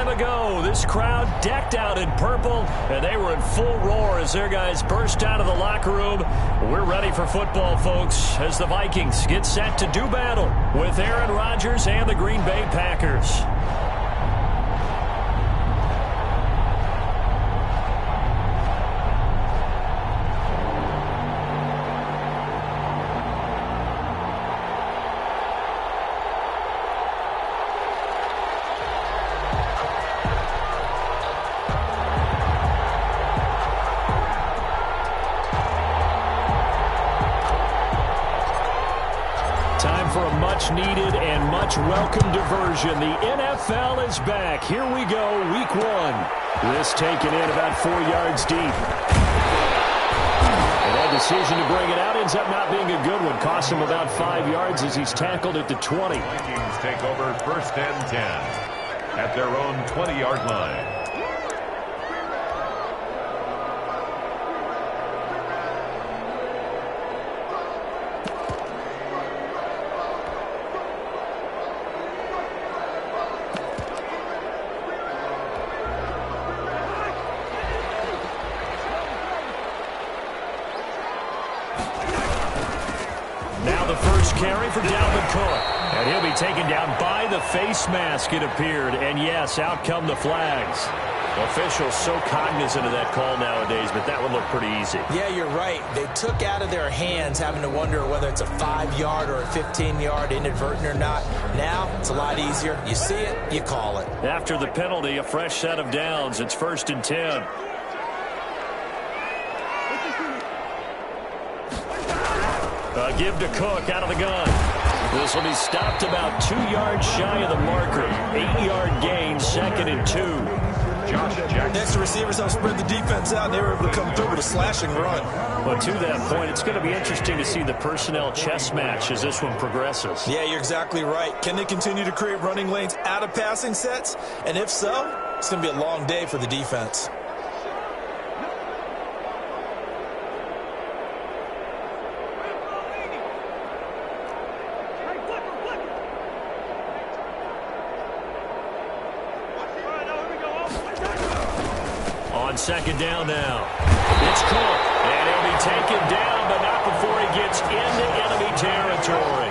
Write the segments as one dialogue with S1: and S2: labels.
S1: to go. This crowd decked out in purple, and they were in full roar as their guys burst out of the locker room. We're ready for football, folks, as the Vikings get set to do battle with Aaron Rodgers and the Green Bay Packers. Needed and much welcome diversion. The NFL is back. Here we go, week one. This taken in about 4 yards deep. And that decision to bring it out ends up not being a good one. Cost him about 5 yards as he's tackled at the 20.
S2: Vikings take over 1st and 10 at their own 20-yard line.
S1: Carry for Dalvin Cook. And he'll be taken down by the face mask, it appeared. And yes, out come the flags. Officials so cognizant of that call nowadays, but that one looked pretty easy.
S3: Yeah, you're right. They took out of their hands having to wonder whether it's a 5-yard or a 15-yard inadvertent or not. Now, it's a lot easier. You see it, you call it.
S1: After the penalty, a fresh set of downs. It's 1st and 10. Give to Cook out of the gun. This will be stopped about 2 yards shy of the marker. 8-yard gain, 2nd and 2.
S2: Josh Jackson.
S4: Next, the receivers help spread the defense out, and they were able to come through with a slashing run.
S1: But to that point, it's going to be interesting to see the personnel chess match as this one progresses.
S4: Yeah, you're exactly right. Can they continue to create running lanes out of passing sets? And if so, it's going to be a long day for the defense.
S1: Second down now. It's Cook, and he'll be taken down, but not before he gets into enemy territory.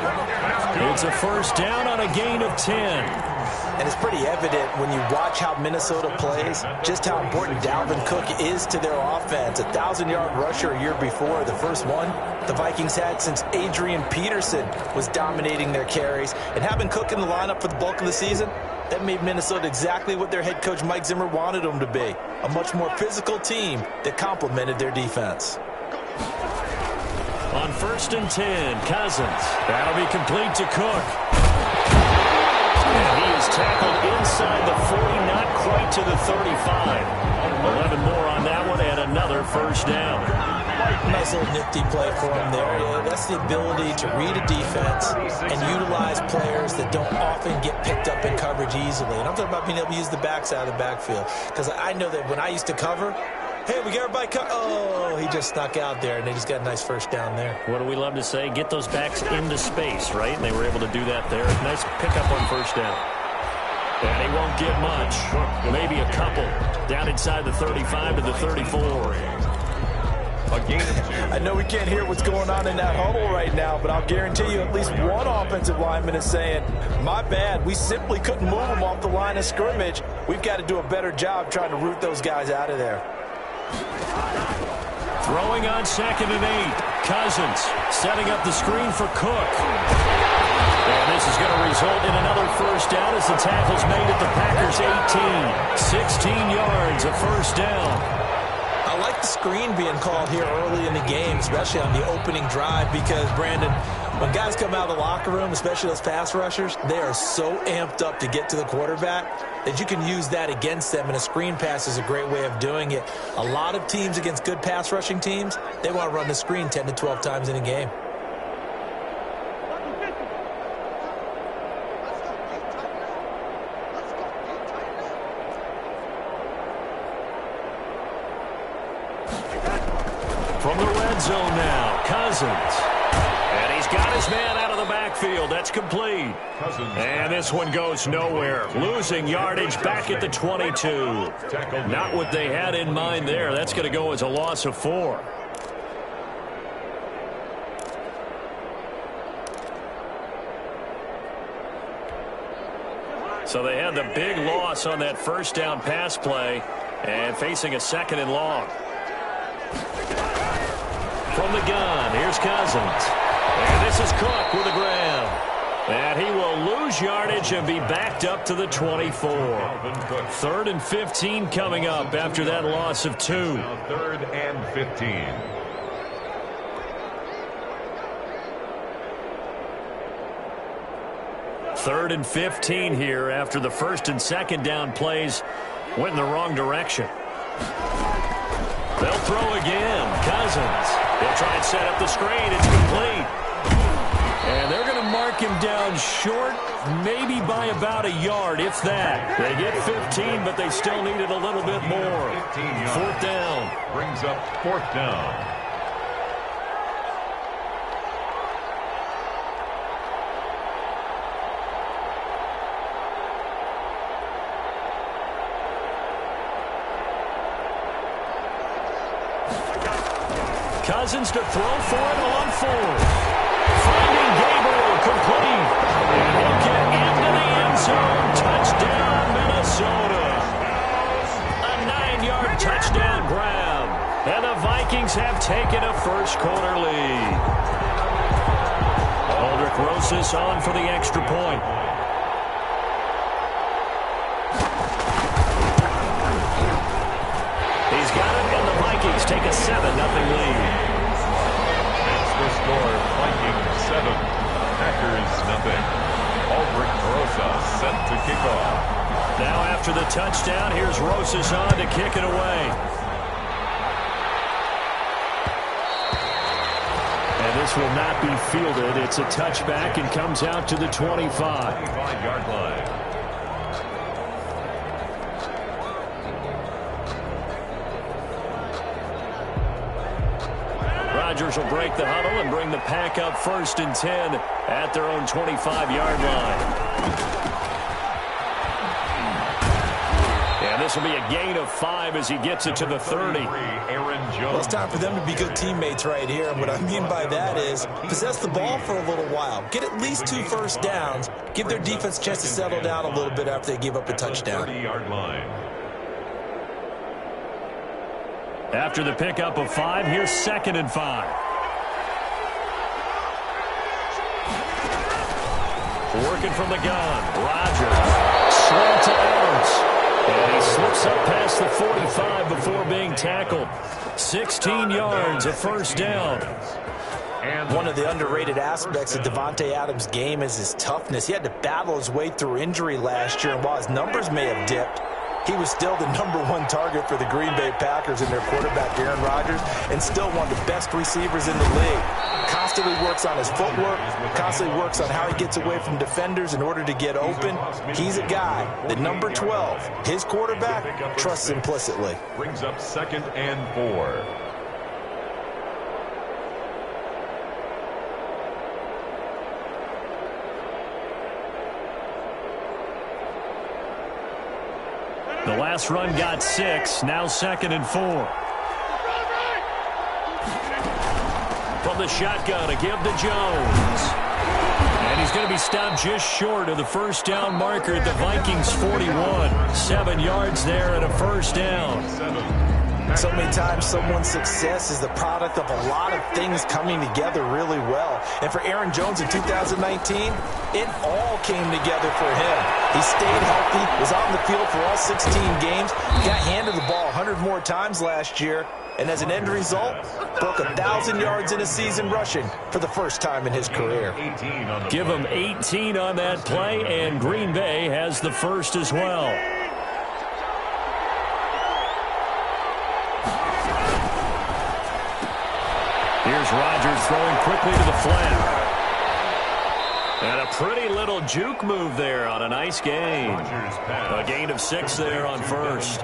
S1: It's a 1st down on a gain of 10.
S3: And it's pretty evident when you watch how Minnesota plays, just how important Dalvin Cook is to their offense. 1,000-yard rusher a year before, the first one the Vikings had since Adrian Peterson was dominating their carries. And having Cook in the lineup for the bulk of the season, that made Minnesota exactly what their head coach Mike Zimmer wanted them to be, a much more physical team that complemented their defense.
S1: On 1st and 10, Cousins. That'll be complete to Cook. And he is tackled inside the 40, not quite to the 35. 11 more on that one, and another 1st down.
S3: Nice little nifty play for him there. Yeah, that's the ability to read a defense and utilize players that don't often get picked up in coverage easily. And I'm talking about being able to use the backside of the backfield. Because I know that when I used to cover, hey, we got everybody oh, he just snuck out there, and they just got a nice 1st down there.
S1: What do we love to say? Get those backs into space, right? And they were able to do that there. Nice pickup on 1st down. And he won't get much. Maybe a couple. Down inside the 35 to the 34.
S4: I know we can't hear what's going on in that huddle right now, but I'll guarantee you at least one offensive lineman is saying, my bad, we simply couldn't move them off the line of scrimmage. We've got to do a better job trying to root those guys out of there.
S1: Throwing on 2nd and 8. Cousins setting up the screen for Cook. And this is going to result in another 1st down as the tackle's made at the Packers' 18. 16 yards, a 1st down.
S3: I like the screen being called here early in the game, especially on the opening drive, because, Brandon, when guys come out of the locker room, especially those pass rushers, they are so amped up to get to the quarterback that you can use that against them, and a screen pass is a great way of doing it. A lot of teams against good pass rushing teams, they want to run the screen 10 to 12 times in a game.
S1: From the red zone now, Cousins. And He's got his man out of the backfield. That's complete. And this one goes nowhere. Losing yardage back at the 22. Not what they had in mind there. That's going to go as a loss of 4. So they had the big loss on that first down pass play and facing a 2nd and long. From the gun, here's Cousins. And this is Cook with a grab. And he will lose yardage and be backed up to the 24. 3rd and 15 coming up after that loss of 2.
S2: 3rd and 15.
S1: Third and 15 here after the 1st and 2nd down plays went in the wrong direction. They'll throw again. Cousins. They'll try and set up the screen. It's complete. And they're going to mark him down short, maybe by about a yard, if that. They get 15, but they still needed a little bit more. 4th down.
S2: Brings up 4th down.
S1: Cousins to throw for it on 4th. Finding Gabriel, complete. And he'll get into the end zone. Touchdown, Minnesota. A 9-yard touchdown grab. And the Vikings have taken a first-quarter lead. Aldrich Rosas on for the extra point. He's got it, and the Vikings take a 7-0 lead.
S2: The score, Vikings 7, Packers nothing. Aldrich Rosas set to kick off.
S1: Now after the touchdown, here's Rosas on to kick it away. And this will not be fielded. It's a touchback and comes out to the 25.
S2: 25-yard line.
S1: Rodgers will break the huddle and bring the pack up 1st and 10 at their own 25-yard line. And this will be a gain of 5 as he gets it to the 30.
S3: Well, it's time for them to be good teammates right here. And what I mean by that is possess the ball for a little while. Get at least 2 first downs. Give their defense a chance to settle down a little bit after they give up a touchdown.
S2: 30-yard line.
S1: After the pickup of 5, here's 2nd and 5. Working from the gun, Rodgers. Swing to Adams. And he slips up past the 45 before being tackled. 16 yards, a first down.
S3: And one of the underrated aspects of Davante Adams' game is his toughness. He had to battle his way through injury last year, and while his numbers may have dipped, he was still the #1 target for the Green Bay Packers and their quarterback, Aaron Rodgers, and still one of the best receivers in the league. Constantly works on his footwork, constantly works on how he gets away from defenders in order to get open. He's a guy that number 12, his quarterback, trusts implicitly.
S2: Brings up 2nd and 4.
S1: The last run got 6, now 2nd and 4. From the shotgun, a give to Jones. And he's going to be stopped just short of the first down marker at the Vikings 41. 7 yards there and a first down.
S3: So many times someone's success is the product of a lot of things coming together really well. And for Aaron Jones in 2019, it all came together for him. He stayed healthy, was on the field for all 16 games, got handed the ball 100 more times last year, and as an end result, broke 1,000 yards in a season rushing for the first time in his career.
S1: Give him 18 on that play, and Green Bay has the first as well. Here's Rodgers throwing quickly to the flat. And a pretty little juke move there on a nice gain. A gain of 6 there on first.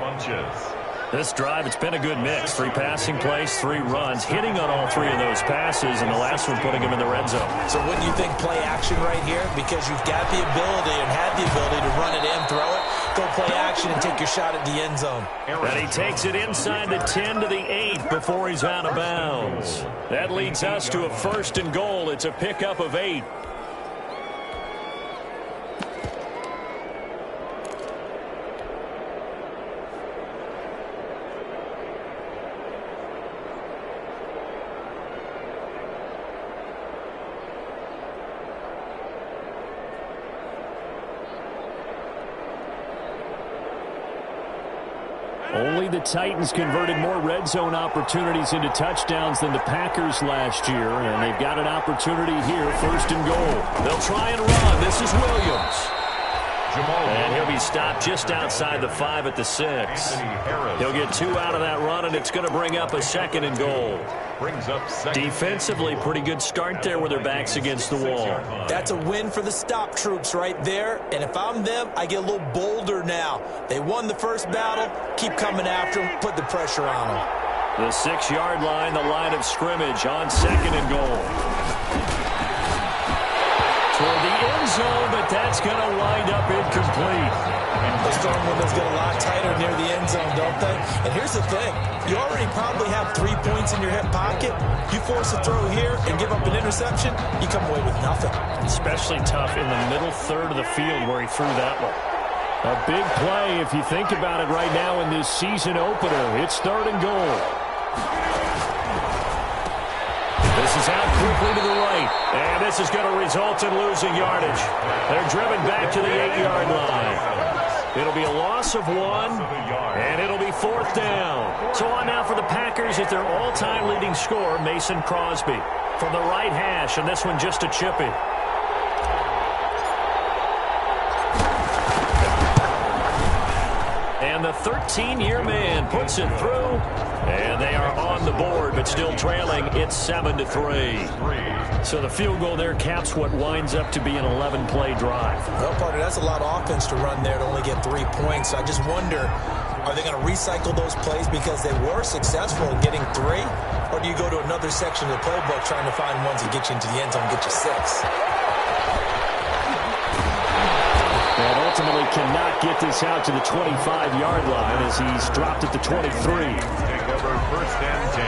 S1: This drive, it's been a good mix. 3 passing plays, 3 runs, hitting on all 3 of those passes, and the last one putting him in the red zone.
S3: So wouldn't you think play action right here? Because you've got the ability and had the ability to run it in, throw it, go play action, and take your shot at the end zone.
S1: And he takes it inside the 10 to the 8 before he's out of bounds. That leads us to a 1st and goal. It's a pickup of 8. Only the Titans converted more red zone opportunities into touchdowns than the Packers last year, and they've got an opportunity here, 1st and goal. They'll try and run. This is Williams. And he'll be stopped just outside the 5 at the 6. He'll get 2 out of that run, and it's going to bring up a 2nd and goal. Defensively, pretty good start there with their backs against the wall.
S3: That's a win for the stop troops right there. And if I'm them, I get a little bolder now. They won the first battle. Keep coming after them. Put the pressure on them.
S1: The 6-yard line, the line of scrimmage on 2nd and goal. Toward the end zone, but that's going to wind up incomplete.
S3: Those throwing windows get a lot tighter near the end zone, don't they? And here's the thing. You already probably have 3 points in your hip pocket. You force a throw here and give up an interception, you come away with nothing.
S1: Especially tough in the middle third of the field where he threw that one. A big play if you think about it right now in this season opener. It's 3rd and goal. This is out quickly to the right, and this is going to result in losing yardage. They're driven back to the 8-yard line. It'll be a loss of 1, and it'll be 4th down. So on now for the Packers is their all-time leading scorer, Mason Crosby. From the right hash, and this one just a chippy. And the 13-year man puts it through. And they are on the board, but still trailing. It's 7-3. So the field goal there caps what winds up to be an 11-play drive.
S3: Well, partner, that's a lot of offense to run there to only get 3 points. I just wonder, are they going to recycle those plays because they were successful in getting 3? Or do you go to another section of the playbook trying to find ones that get you into the end zone and get you 6?
S1: And ultimately cannot get this out to the 25-yard line as he's dropped at the 23.
S2: Take over 1st and 10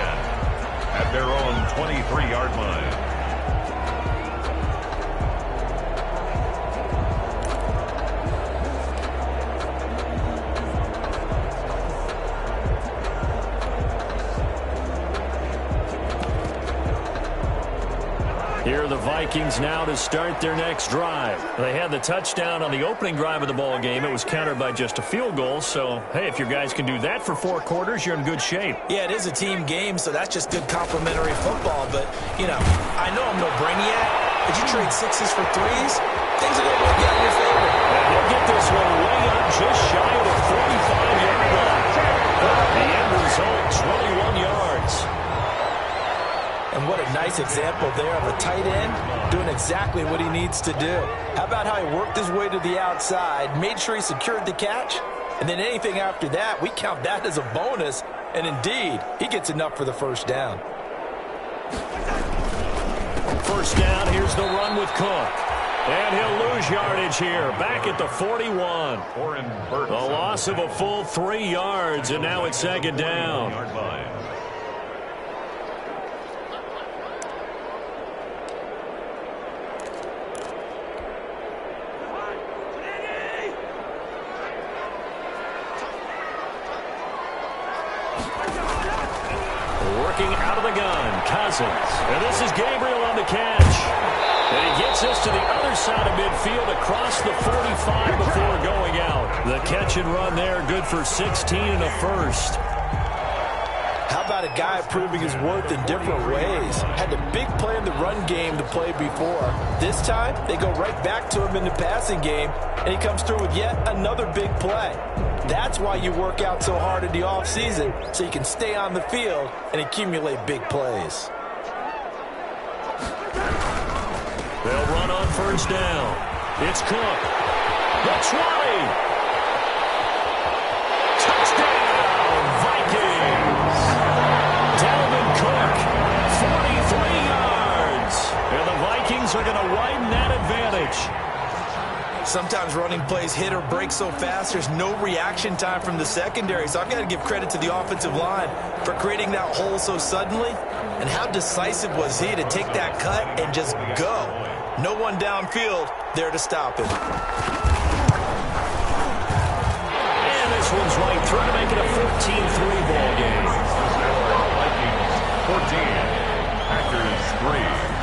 S2: at their own 23-yard line.
S1: Here are the Vikings now to start their next drive. They had the touchdown on the opening drive of the ball game. It was countered by just a field goal. So, hey, if your guys can do that for 4 quarters, you're in good shape.
S3: Yeah, it is a team game, so that's just good complimentary football. But, you know, I know I'm no brainiac, but you trade 6s for 3s, things are going to work out in your favor.
S1: And he'll get this one way up just shy of the 45-yard line. The end result, 21 yards.
S3: And what a nice example there of a tight end doing exactly what he needs to do. How about how he worked his way to the outside, made sure he secured the catch, and then anything after that, we count that as a bonus. And indeed, he gets enough for the 1st down.
S1: 1st down, here's the run with Cook. And he'll lose yardage here, back at the 41. A loss of a full 3 yards, and now it's 2nd down. Working out of the gun, Cousins. And this is Gabriel on the catch. And he gets us to the other side of midfield across the 45 before going out. The catch and run there, good for 16 and a 1st.
S3: How about a guy proving his worth in different ways? Had the big play in the run game to play before. This time, they go right back to him in the passing game, and he comes through with yet another big play. That's why you work out so hard in the offseason, so you can stay on the field and accumulate big plays.
S1: They'll run on 1st down. It's Cook. The 20. Touchdown, Vikings.
S3: sometimes running plays hit or break so fast, there's no reaction time from the secondary. So I've got to give credit to the offensive line for creating that hole so suddenly. And how decisive was he to take that cut and just go? No one downfield there to stop him.
S1: And this one's right through to make it a 14-3 ball game.
S2: Vikings 14, Packers 3.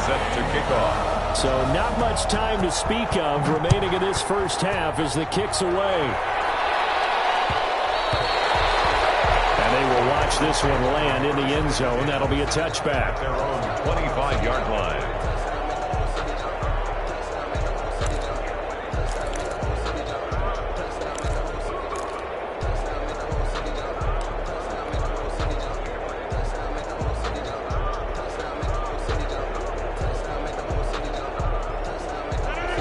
S2: Set to kick off.
S1: So not much time to speak of remaining in this first half as the kick's away. And they will watch this one land in the end zone. That'll be a touchback.
S2: Their own 25-yard line.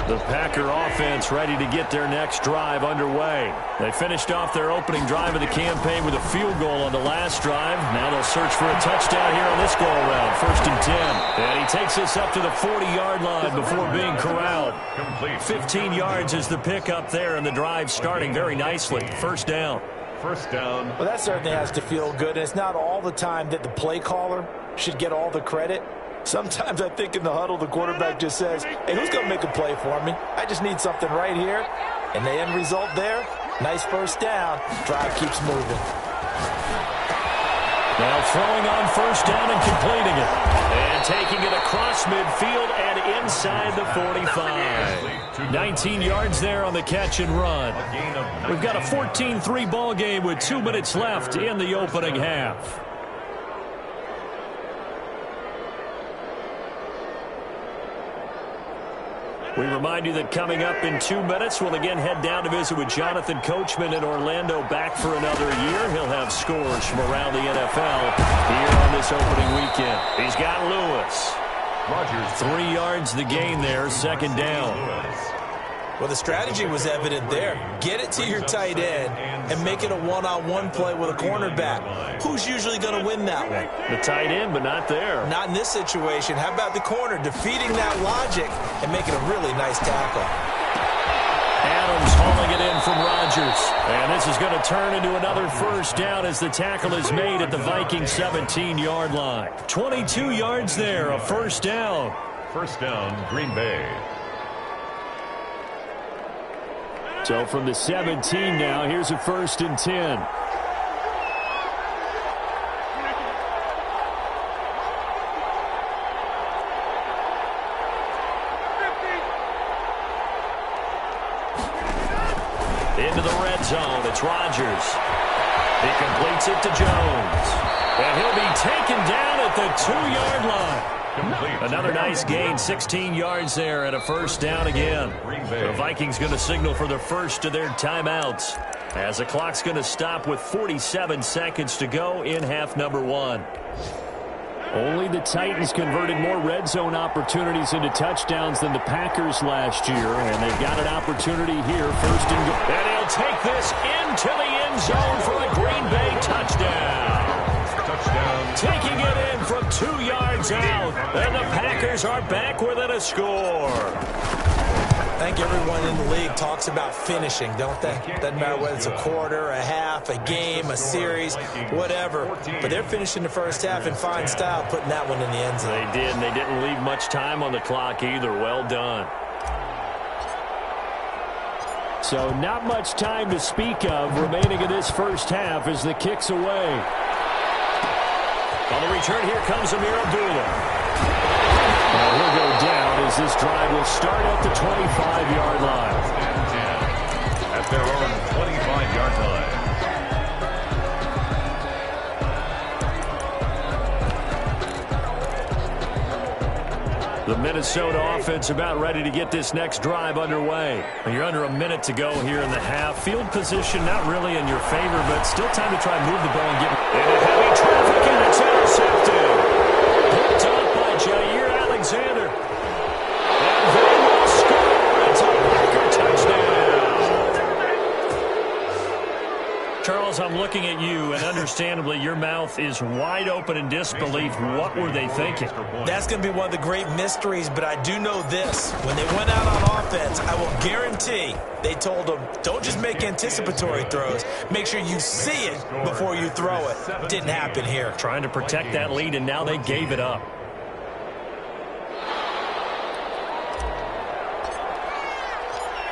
S1: The Packer offense ready to get their next drive underway. They finished off their opening drive of the campaign with a field goal on the last drive. Now they'll search for a touchdown here on this go-around. 1st and 10. And he takes this up to the 40-yard line before being corralled. 15 yards is the pickup there, and the drive starting very nicely. First down.
S2: First down.
S3: Well, that certainly has to feel good. And it's not all the time that the play caller should get all the credit. Sometimes I think in the huddle, the quarterback just says, hey, who's going to make a play for me? I just need something right here. And the end result there, nice first down. Drive keeps moving.
S1: Now throwing on first down and completing it. And taking it across midfield and inside the 45. 19 yards there on the catch and run. We've got a 14-3 ball game with 2 minutes left in the opening half. We remind you that coming up in 2 minutes, we'll again head down to visit with Jonathan Coachman in Orlando, back for another year. He'll have scores from around the NFL here on this opening weekend. He's got Lewis.
S2: Rodgers.
S1: 3 yards the gain there, second down.
S3: Well, the strategy was evident there. Get it to your tight end and make it a one-on-one play with a cornerback. Who's usually going to win that one?
S1: The tight end, but not there.
S3: Not in this situation. How about the corner defeating that logic and making a really nice tackle?
S1: Adams hauling it in from Rodgers. And this is going to turn into another first down as the tackle is made at the Vikings 17-yard line. 22 yards there, a first down.
S2: First down, Green Bay.
S1: So from the 17 now, here's a 1st and 10. Into the red zone, it's Rodgers. He completes it to Jones. And he'll be taken down at the 2-yard line. Another nice gain, 16 yards there, and a first down again. The Vikings going to signal for the first of their timeouts as the clock's going to stop with 47 seconds to go in half number 1. Only the Titans converted more red zone opportunities into touchdowns than the Packers last year, and they've got an opportunity here, 1st and goal. And he'll take this into the end zone for a Green Bay touchdown. Taking it in from 2 yards out, and the Packers are back within a score.
S3: I think everyone in the league talks about finishing, don't they? Doesn't matter whether it's a quarter, a half, a game, a series, whatever. But they're finishing the first half in fine style, putting that one in the end zone.
S1: They did, and they didn't leave much time on the clock either. Well done. So not much time to speak of remaining in this first half as the kick's away. On the return, here comes Amir Abdullah. Now he'll go down as this drive will start at the 25-yard line.
S2: At their own 25-yard line.
S1: The Minnesota offense about ready to get this next drive underway. And you're under a minute to go here in the half. Field position not really in your favor, but still time to try and move the ball and get into heavy traffic, and it's intercepted. Picked up by Jair Alexander. And they will score. It's a Packer touchdown. Charles, I'm looking at you, and understandably, your mouth is wide open in disbelief. What were they thinking?
S3: That's going to be one of the great mysteries, but I do know this. When they went out on offense, I will guarantee they told them, don't just make anticipatory throws. Make sure you see it before you throw it. Didn't happen here.
S1: Trying to protect that lead, and now they gave it up.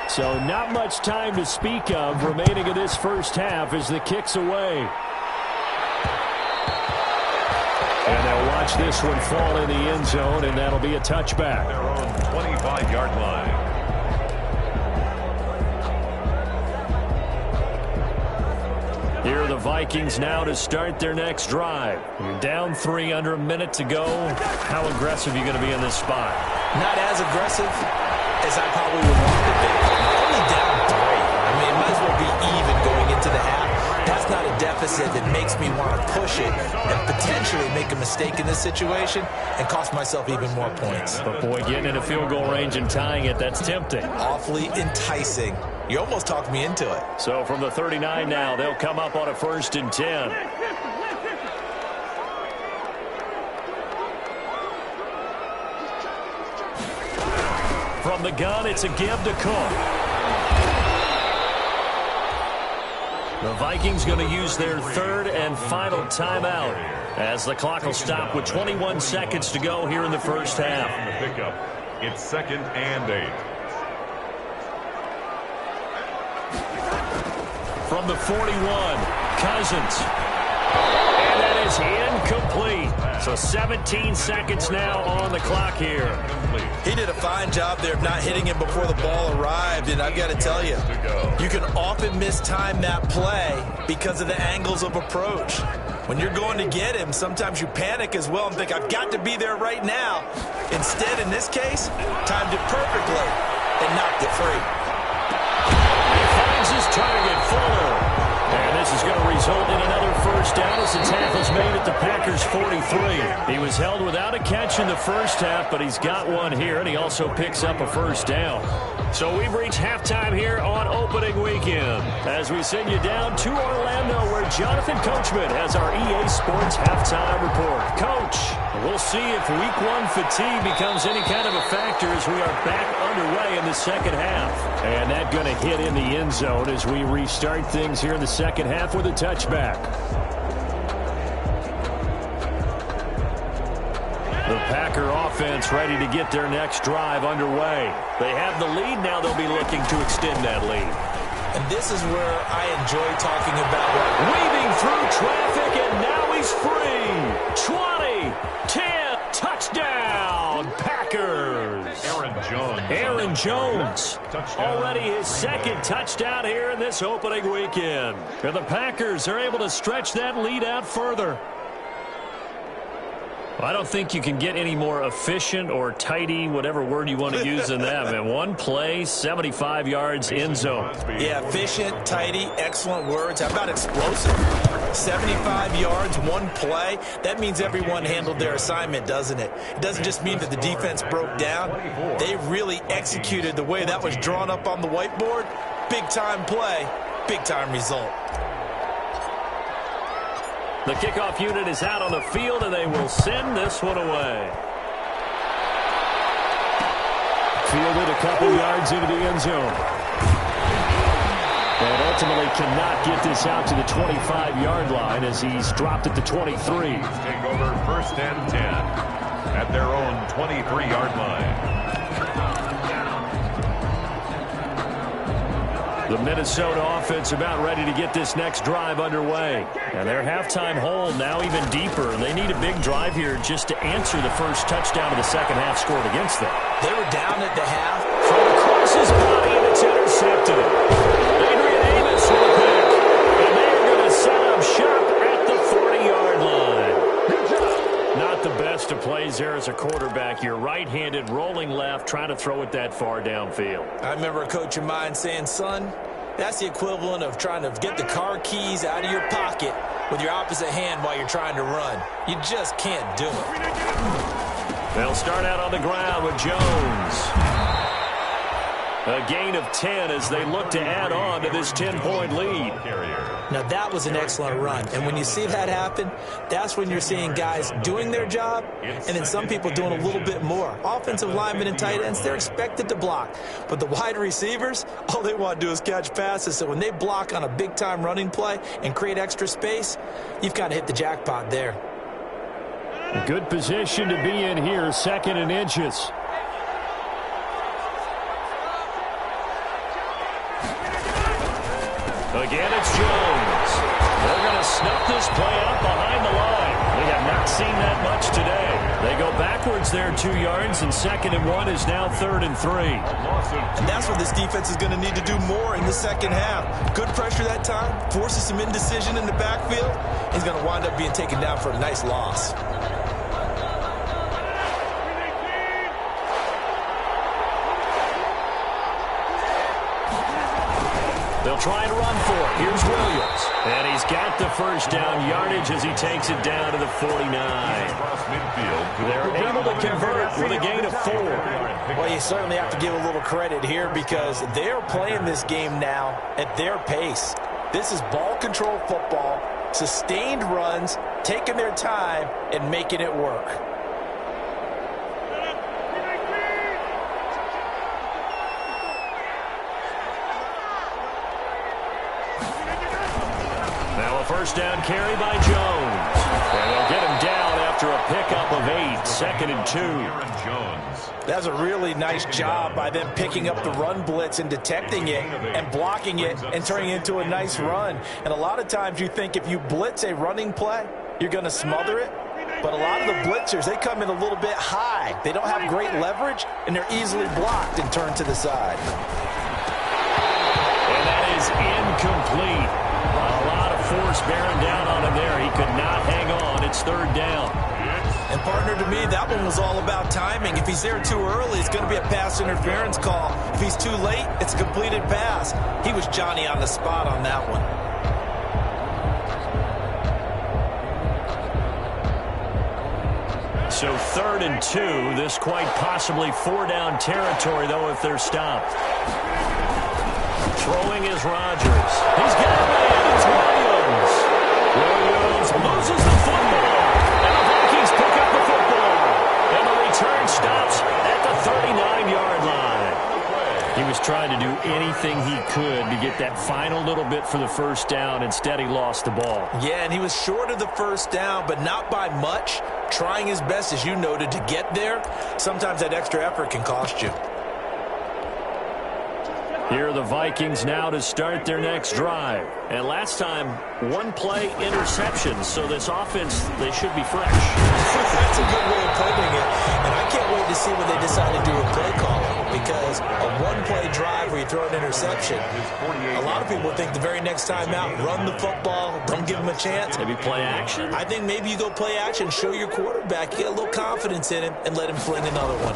S1: So not much time to speak of remaining in this first half as the kick's away. And they'll watch this one fall in the end zone, and that'll be a touchback.
S2: Their own 25-yard line.
S1: Here are the Vikings now to start their next drive. You're down 3, under a minute to go. How aggressive are you going to be in this spot?
S3: Not as aggressive as I probably would want to be. Only down 3. I mean, it might as well be even going into the half. That's not a deficit that makes me want to push it and potentially make a mistake in this situation and cost myself even more points.
S1: But, boy, getting in a field goal range and tying it, that's tempting.
S3: Awfully enticing. You almost talked me into it.
S1: So from the 39 now, they'll come up on a 1st and 10. From the gun, it's a give to Cook. The Vikings going to use their 3rd and final timeout as the clock will stop with 21 seconds to go here in the first half.
S2: On the pickup, it's 2nd and 8.
S1: From the 41, Cousins. And that is incomplete. So 17 seconds now on the clock here.
S3: He did a fine job there of not hitting him before the ball arrived, and I've got to tell you, you can often mistime that play because of the angles of approach. When you're going to get him, sometimes you panic as well and think, I've got to be there right now. Instead, in this case, timed it perfectly and knocked it free.
S1: He finds his target, Fuller. And this is going to result in another first down as the tackle's made at the Packers' 43. He was held without a catch in the first half, but he's got one here, and he also picks up a first down. So we've reached halftime here on opening weekend as we send you down to Orlando where Jonathan Coachman has our EA Sports halftime report. Coach, we'll see if Week 1 fatigue becomes any kind of a factor as we are back underway in the second half. And that going to hit in the end zone as we restart things here in the second half with a touchback. The Packer offense ready to get their next drive underway. They have the lead. Now they'll be looking to extend that lead.
S3: And this is where I enjoy talking about
S1: weaving through traffic, and now he's free. 20, 10, touchdown, Packers. Aaron Jones. Already his 2nd touchdown here in this opening weekend. And the Packers are able to stretch that lead out further. I don't think you can get any more efficient or tidy, whatever word you want to use in that, man. One play, 75 yards, end zone.
S3: Yeah, efficient, tidy, excellent words. How about explosive? 75 yards, one play. That means everyone handled their assignment, doesn't it? It doesn't just mean that the defense broke down. They really executed the way that was drawn up on the whiteboard. Big-time play, big-time result.
S1: The kickoff unit is out on the field, and they will send this one away. Fielded a couple yards into the end zone. And ultimately cannot get this out to the 25-yard line as he's dropped at the 23.
S2: Take over 1st and 10 at their own 23-yard line.
S1: The Minnesota offense about ready to get this next drive underway. And their halftime hole now even deeper. They need a big drive here just to answer the first touchdown of the second half scored against them.
S3: They were down at the half.
S1: Throw across his body, and it's intercepted. Adrian Amos with a pick. And they're going to set up shop at the 40-yard line. Not the best of plays there as a quarterback. You're right-handed, rolling left, trying to throw it that far downfield.
S3: I remember a coach of mine saying, son, that's the equivalent of trying to get the car keys out of your pocket with your opposite hand while you're trying to run. You just can't do it.
S1: They'll start out on the ground with Jones. A gain of 10 as they look to add on to this 10-point lead.
S3: Now, that was an excellent run. And when you see that happen, that's when you're seeing guys doing their job and then some people doing a little bit more. Offensive linemen and tight ends, they're expected to block. But the wide receivers, all they want to do is catch passes. So when they block on a big-time running play and create extra space, you've kind of hit the jackpot there.
S1: Good position to be in here, 2nd and inches. Again, it's Jones. They're going to snuff this play out behind the line. We have not seen that much today. They go backwards there 2 yards, and 2nd and 1 is now 3rd and 3.
S4: And that's what this defense is going to need to do more in the second half. Good pressure that time, forces some indecision in the backfield. He's going to wind up being taken down for a nice loss.
S1: They'll try and run for it. Here's Williams. And he's got the first down yardage as he takes it down to the 49. They're able to convert with a gain of 4.
S3: Well, you certainly have to give a little credit here because they're playing this game now at their pace. This is ball control football, sustained runs, taking their time, and making it work.
S1: First down carry by Jones. And they'll get him down after a pickup of 8, 2nd and 2.
S3: That's a really nice job by them picking up the run blitz and detecting it and blocking it and turning it into a nice run. And a lot of times you think if you blitz a running play, you're going to smother it. But a lot of the blitzers, they come in a little bit high. They don't have great leverage, and they're easily blocked and turned to the side.
S1: And that is incomplete. A lot of force bearing down on him there. He could not hang on. It's 3rd down.
S3: And partner, to me, that one was all about timing. If he's there too early, it's going to be a pass interference call. If he's too late, it's a completed pass. He was Johnny on the spot on that one.
S1: So 3rd and 2. This quite possibly 4-down territory, though, if they're stopped. Throwing is Rodgers. He's got a man. It's Williams. Williams loses the football. And the Vikings pick up the football. And the return stops at the 39-yard line. He was trying to do anything he could to get that final little bit for the first down. Instead, he lost the ball.
S3: Yeah, and he was short of the first down, but not by much. Trying his best, as you noted, to get there. Sometimes that extra effort can cost you.
S1: Here are the Vikings now to start their next drive. And last time, 1-play interception. So this offense, they should be fresh.
S3: That's a good way of putting it. And I can't wait to see when they decide to do a play calling. Because a 1-play drive where you throw an interception, a lot of people think the very next time out, run the football, don't give them a chance.
S1: Maybe play action?
S3: I think maybe you go play action, show your quarterback, you get a little confidence in him, and let him fling another one.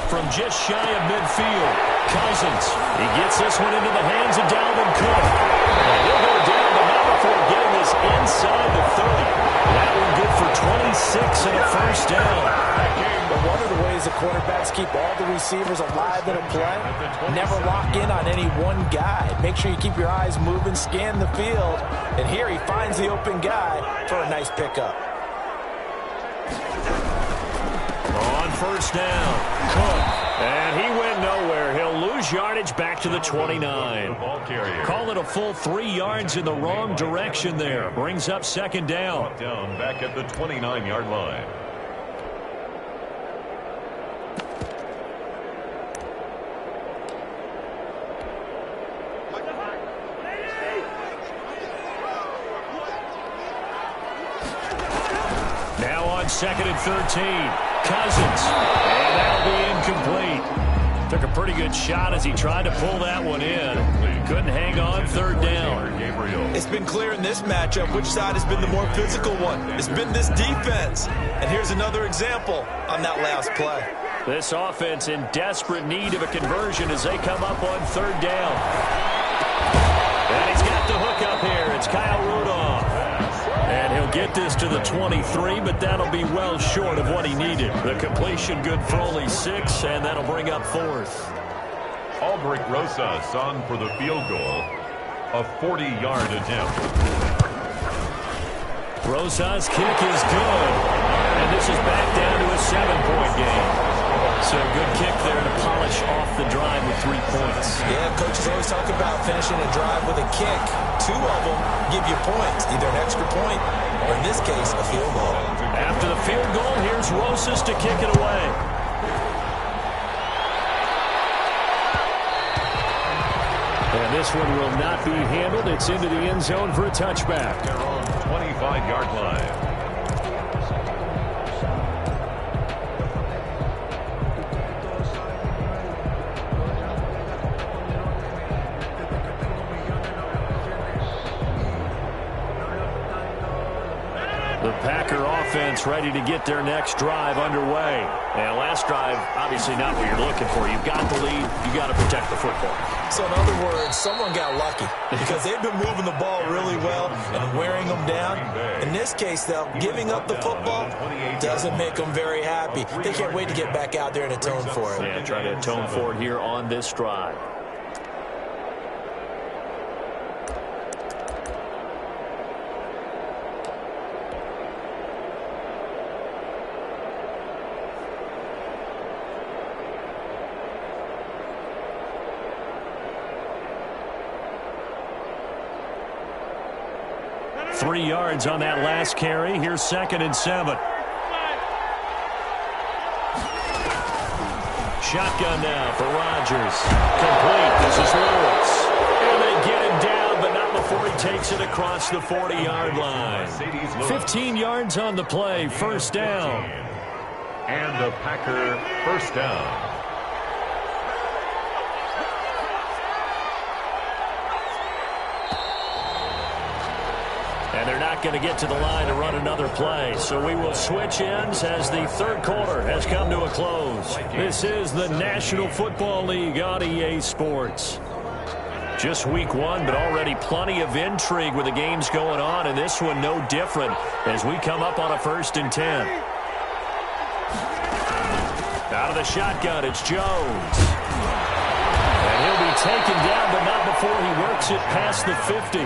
S1: From just shy of midfield, Cousins. He gets this one into the hands of Dalvin Cook. And he'll go down the middle before getting this inside the 30. That one good for 26 and a first down.
S3: But one of the ways the quarterbacks keep all the receivers alive in a play, never lock in on any one guy. Make sure you keep your eyes moving, scan the field. And here he finds the open guy for a nice pickup.
S1: On first down, Cook. And he went nowhere. He'll lose yardage back to the 29. Call it a full 3 yards in the wrong direction there. Brings up 2nd down.
S2: Down back at the 29-yard line.
S1: Now on 2nd and 13. Cousins. And that'll be incomplete. Took a pretty good shot as he tried to pull that one in. Couldn't hang on. 3rd down.
S3: It's been clear in this matchup which side has been the more physical one. It's been this defense. And here's another example on that last play.
S1: This offense in desperate need of a conversion as they come up on 3rd down. And he's got the hook up here. It's Kyle Rudolph. And he'll get this to the 23, but that'll be well short of what he needed. The completion good for only 6, and that'll bring up 4th.
S2: Albrecht Rosas on for the field goal. A 40-yard attempt.
S1: Rosas' kick is good. And this is back down to a 7-point game. So a good kick there to polish off the drive with 3 points.
S3: Yeah, coaches always talk about finishing a drive with a kick. 2 of them give you points, either an extra point or, in this case, a field goal.
S1: After the field goal, here's Rosas to kick it away. And this one will not be handled. It's into the end zone for a touchback.
S2: 25-yard line.
S1: The Packer offense ready to get their next drive underway. And last drive, obviously not what you're looking for. You've got the lead. You've got to protect the football.
S3: So in other words, someone got lucky because they've been moving the ball really well and wearing them down. In this case, though, giving up the football doesn't make them very happy. They can't wait to get back out there and atone for it.
S1: Yeah, try to atone for it here on this drive. Three yards on that last carry. Here's 2nd and 7. Shotgun now for Rodgers. Complete. This is Lewis. And they get him down, but not before he takes it across the 40-yard line. 15 yards on the play. First down.
S2: And the Packer first down.
S1: And they're not going to get to the line to run another play. So we will switch ends as the third quarter has come to a close. This is the National Football League on EA Sports. Just week 1, but already plenty of intrigue with the games going on. And this one no different as we come up on a 1st and 10. Out of the shotgun, it's Jones. And he'll be taken down, but not before he works it past the 50.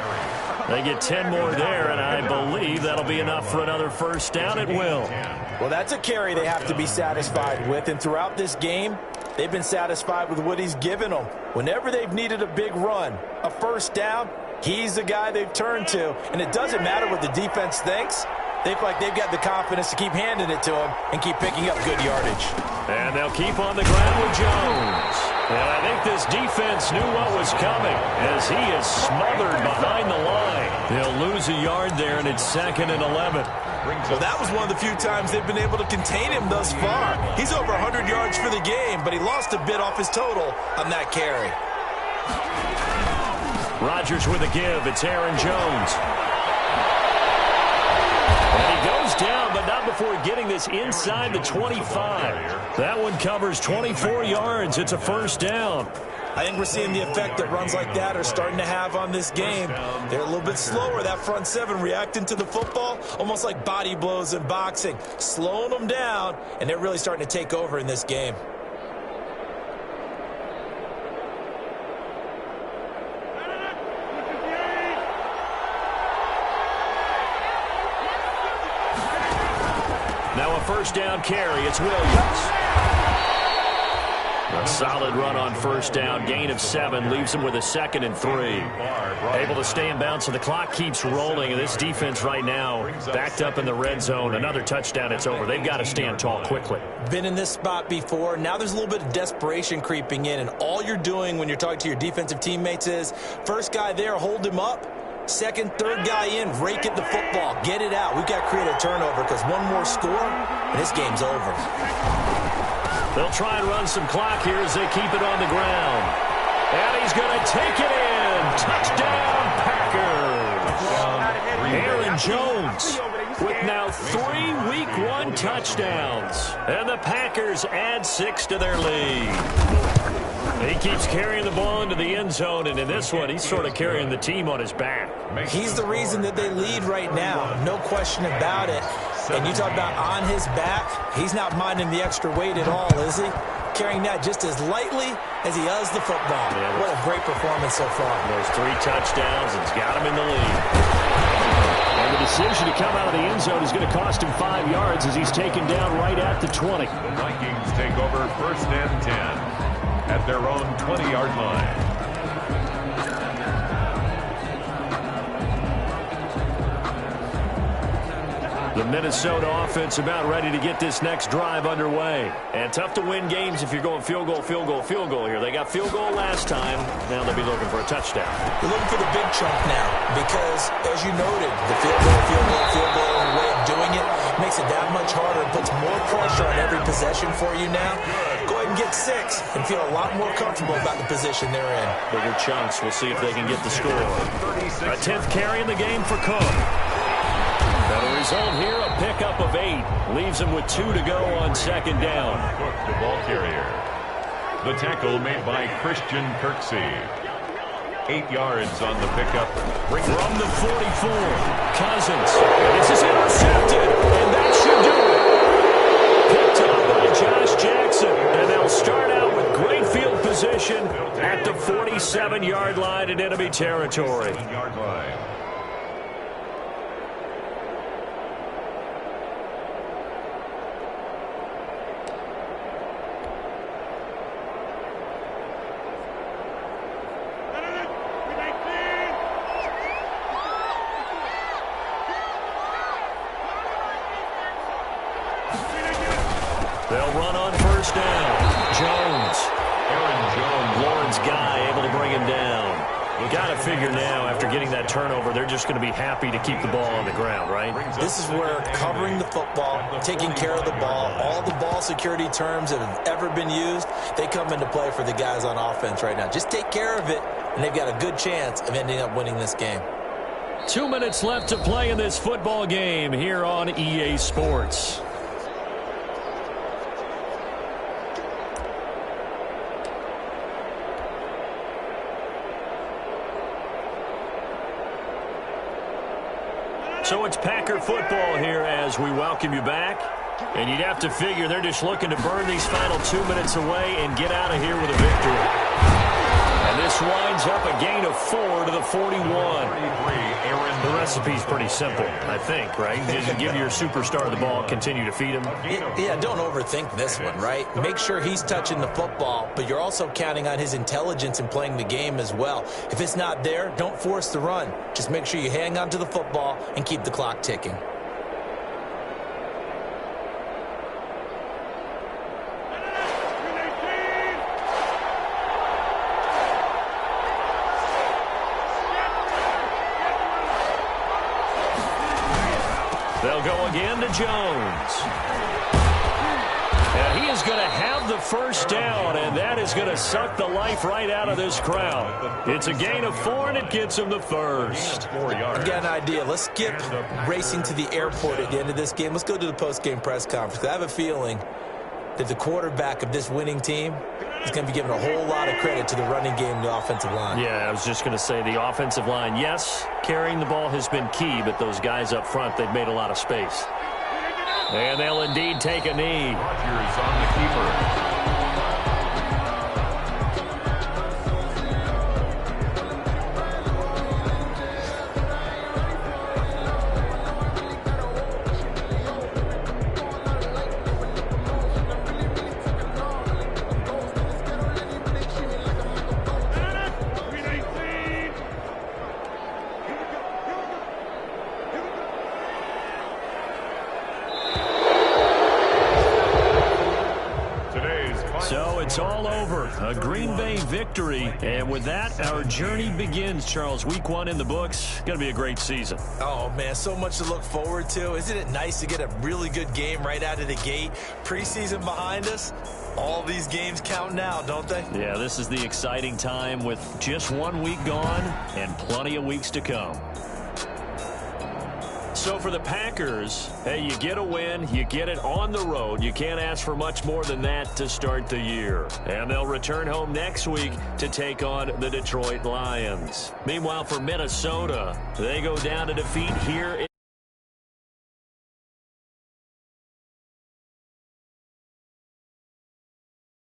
S1: They get 10 more there, and I believe that'll be enough for another first down. It will.
S3: Well, that's a carry they have to be satisfied with, and throughout this game, they've been satisfied with what he's given them. Whenever they've needed a big run, a first down, he's the guy they've turned to, and it doesn't matter what the defense thinks. They feel like they've got the confidence to keep handing it to him and keep picking up good yardage.
S1: And they'll keep on the ground with Jones. And I think this defense knew what was coming as he is smothered behind the line. They'll lose a yard there, and it's 2nd and 11.
S3: Well, that was one of the few times they've been able to contain him thus far. He's over 100 yards for the game, but he lost a bit off his total on that carry.
S1: Rodgers with a give. It's Aaron Jones. And he goes down, but not before getting this inside the 25. That one covers 24 yards. It's a first down.
S3: I think we're seeing the effect that runs like that are starting to have on this game. They're a little bit slower, that front 7, reacting to the football, almost like body blows in boxing, slowing them down, and they're really starting to take over in this game.
S1: Now a first down carry. It's Williams. A solid run on first down. Gain of 7 leaves him with a 2nd and 3. Able to stay in bounds, so the clock keeps rolling. And this defense right now backed up in the red zone. Another touchdown, it's over. They've got to stand tall quickly.
S3: Been in this spot before. Now there's a little bit of desperation creeping in. And all you're doing when you're talking to your defensive teammates is, first guy there, hold him up. Second, third guy in, rake at the football. Get it out. We've got to create a turnover because one more score, and this game's over.
S1: They'll try and run some clock here as they keep it on the ground. And he's going to take it in. Touchdown, Packers. Aaron Jones with now 3 Week 1 touchdowns. And the Packers add 6 to their lead. He keeps carrying the ball into the end zone, and in this one, he's sort of carrying the team on his back.
S3: He's the reason that they lead right now, no question about it. And you talk about on his back, he's not minding the extra weight at all, is he? carrying that just as lightly as he does the football. Yeah, what a great performance so far.
S1: Those 3 touchdowns, it's got him in the lead. And the decision to come out of the end zone is going to cost him 5 yards as he's taken down right at the 20.
S2: The Vikings take over 1st and 10 at their own 20-yard line.
S1: The Minnesota offense about ready to get this next drive underway. And tough to win games if you're going field goal, field goal, field goal here. They got field goal last time. Now they'll be looking for a touchdown.
S3: They're looking for the big chunk now because, as you noted, the field goal way of doing it makes it that much harder and puts more pressure on every possession for you now. Go ahead and get 6 and feel a lot more comfortable about the position they're in.
S1: Bigger chunks. We'll see if they can get the score. A 10th carry in the game for Cook. Now the result here, a pickup of 8. Leaves him with 2 to go on 2nd down.
S2: Cook, the ball carrier. The tackle made by Christian Kirksey. 8 yards on the pickup.
S1: From the 44, Cousins. This is intercepted, and that should do it. Picked up by Josh Jackson, and they'll start out with great field position at the 47-yard line in enemy territory. They'll run on 1st down. Jones.
S2: Aaron Jones.
S1: Lawrence Guy able to bring him down. You got to figure now, after getting that turnover, they're just going to be happy to keep the ball on the ground, right?
S3: This is where covering the football, taking care of the ball, all the ball security terms that have ever been used, they come into play for the guys on offense right now. Just take care of it, and they've got a good chance of ending up winning this game.
S1: 2 minutes left to play in this football game here on EA Sports. So it's Packer football here as we welcome you back. And you'd have to figure they're just looking to burn these final 2 minutes away and get out of here with a victory. And this winds up a gain of 4 to the 41. The recipe's pretty simple, I think, right? Just give your superstar the ball, continue to feed him.
S3: Yeah, don't overthink this one, right? Make sure he's touching the football, but you're also counting on his intelligence in playing the game as well. If it's not there, don't force the run. Just make sure you hang on to the football and keep the clock ticking.
S1: They'll go again to Jones. And he is going to have the 1st down, and that is going to suck the life right out of this crowd. It's a gain of 4, and it gets him the 1st.
S3: I got an idea. Let's skip racing to the airport at the end of this game. Let's go to the post-game press conference. I have a feeling that the quarterback of this winning team is going to be giving a whole lot of credit to the running game and the offensive line.
S1: Yeah, I was just going to say the offensive line, yes, carrying the ball has been key, but those guys up front, they've made a lot of space. And they'll indeed take a knee.
S2: Rodgers on the keeper.
S1: It's all over. A Green Bay victory. And with that, our journey begins, Charles. Week 1 in the books. Going to be a great season.
S3: Oh, man, so much to look forward to. Isn't it nice to get a really good game right out of the gate? Preseason behind us. All these games count now, don't they?
S1: Yeah, this is the exciting time with just 1 week gone and plenty of weeks to come. So for the Packers, hey, you get a win, you get it on the road. You can't ask for much more than that to start the year. And they'll return home next week to take on the Detroit Lions. Meanwhile, for Minnesota, they go down to defeat here.